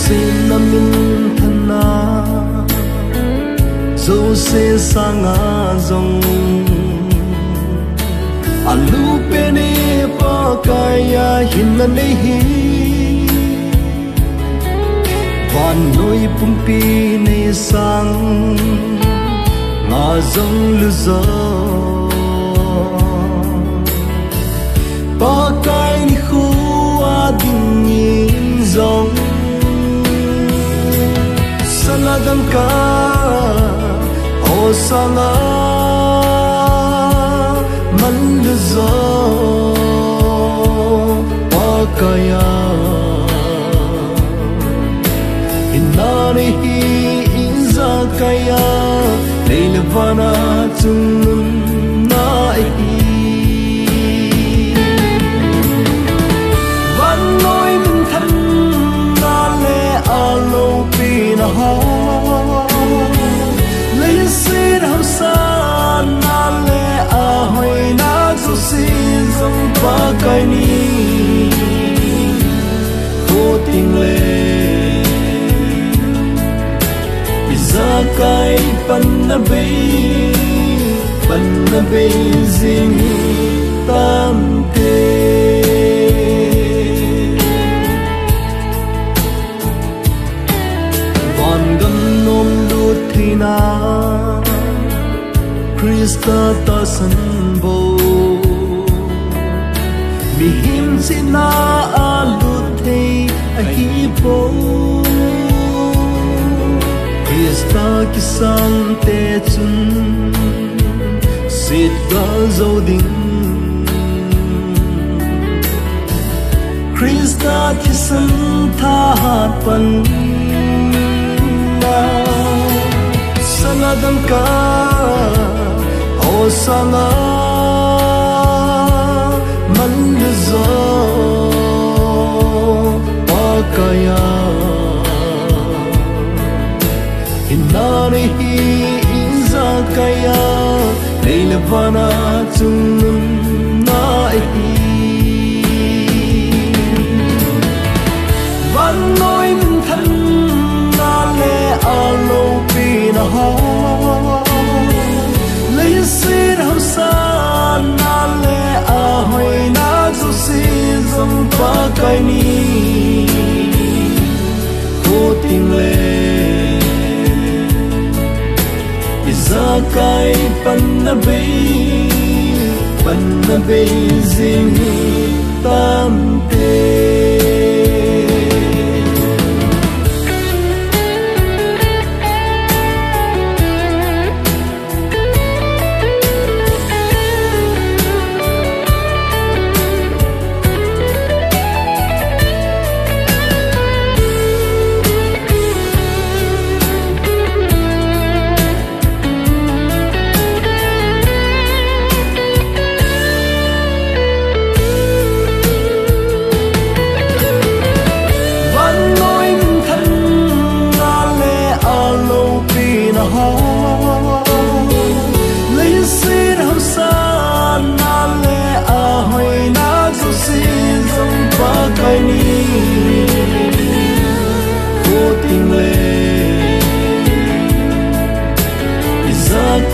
xin năm min thân na dấu xe sang ngã dòng alu pene pa kaya hin na nei hi van noi pumpi nei sang ngã dòng lu gió pa kai ni khu a ding in dòng saladam ka o sanga man lu gió pa kaya inani hi inza kaya leilvana tunun na hi van noi min than na le alo pina ha le sit ham sa na le a hoi na zu si zong pa kai ni ko ting le kai pan na be zing tam te van gam nom lu thina Krista ta san bo mi him sina alu the a hi bo Krista ki sang te chun sit ga zo ding Krista ki sang tha pan na sanadam ka o sanga man zo pa kaya inani hi inza kaya leilvana tunun na hi van noi min than na le alo pina ha le sit ham sa na le a hoi na zu si zam pa kai ni ko ting le kai pan na be zing tam te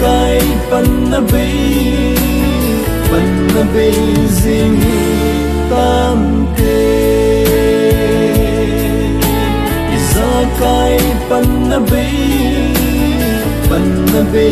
kai pan na be zing tam te iza kai pan na be